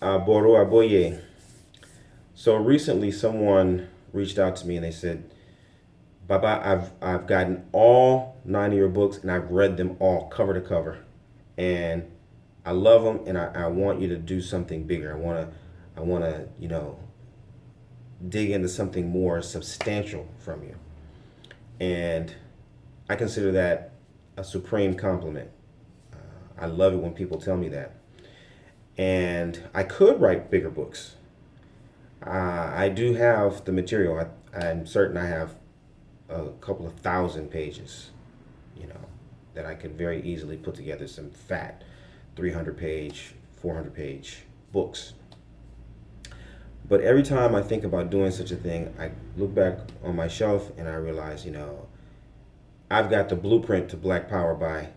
Boro Aboye. So recently, someone reached out to me and they said, "Baba, I've gotten all 9 of your books and I've read them all cover to cover, and I love them and I want you to do something bigger. I wanna dig into something more substantial from you." And I consider that a supreme compliment. I love it when people tell me that. And I could write bigger books. I do have the material. I'm certain I have a couple of thousand pages, you know, that I could very easily put together some fat 300 page, 400 page books. But every time I think about doing such a thing, I look back on my shelf and I realize, I've got the Blueprint to Black Power by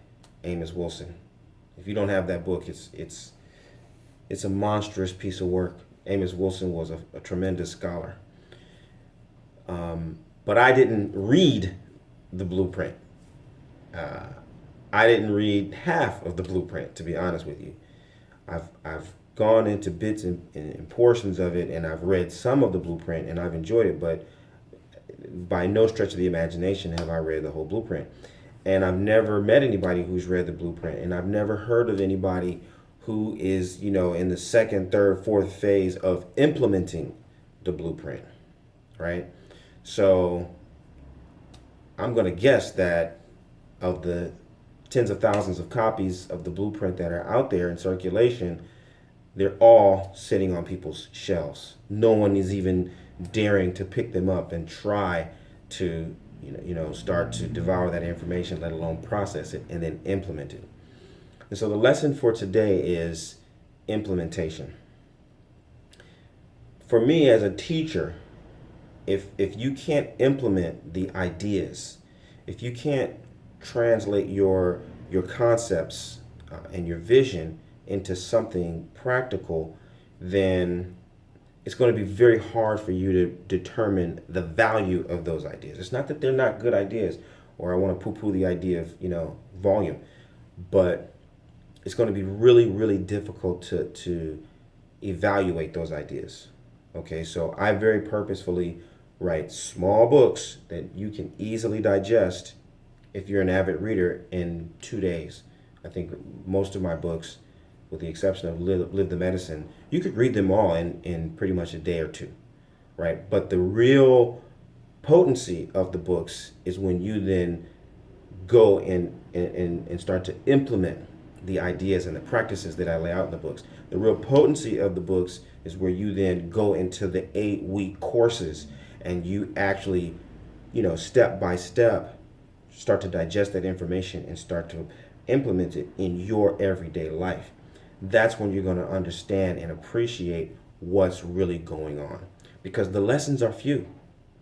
Amos Wilson. If you don't have that book, it's a monstrous piece of work. Amos Wilson was a tremendous scholar. But I didn't read the Blueprint. I didn't read half of the Blueprint, to be honest with you. I've gone into bits and portions of it, and I've read some of the Blueprint, and I've enjoyed it, but by no stretch of the imagination have I read the whole Blueprint. And I've never met anybody who's read the Blueprint, and I've never heard of anybody who is, in the second, third, fourth phase of implementing the Blueprint, right? So I'm going to guess that of the tens of thousands of copies of the Blueprint that are out there in circulation, they're all sitting on people's shelves. No one is even daring to pick them up and try to, start to devour that information, let alone process it and then implement it. And so the lesson for today is implementation. For me as a teacher, if you can't implement the ideas, if you can't translate your concepts and your vision into something practical, then it's going to be very hard for you to determine the value of those ideas. It's not that they're not good ideas, or I want to poo-poo the idea of, volume, but it's going to be really, really difficult to evaluate those ideas. Okay, so I very purposefully write small books that you can easily digest if you're an avid reader in 2 days. I think most of my books, with the exception of Live the Medicine, you could read them all in pretty much a day or two, right? But the real potency of the books is when you then go and start to implement the ideas and the practices that I lay out in the books. The real potency of the books is where you then go into the 8-week courses and you actually, step by step, start to digest that information and start to implement it in your everyday life. That's when you're going to understand and appreciate what's really going on, because the lessons are few.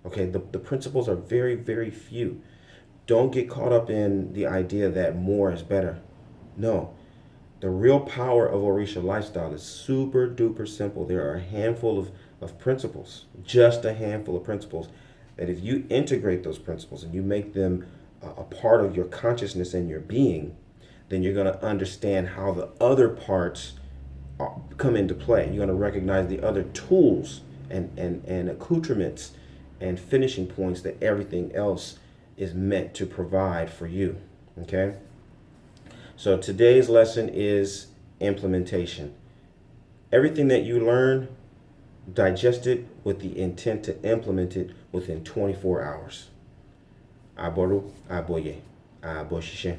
Okay, the principles are very, very few. Don't get caught up in the idea that more is better. No, the real power of OrisaLifestyle is super duper simple. There are a handful of principles, just a handful of principles, that if you integrate those principles and you make them a part of your consciousness and your being, then you're going to understand how the other parts come into play. You're going to recognize the other tools and accoutrements and finishing points that everything else is meant to provide for you. Okay? So today's lesson is implementation. Everything that you learn, digest it with the intent to implement it within 24 hours. Aboru, aboye, aboshishe.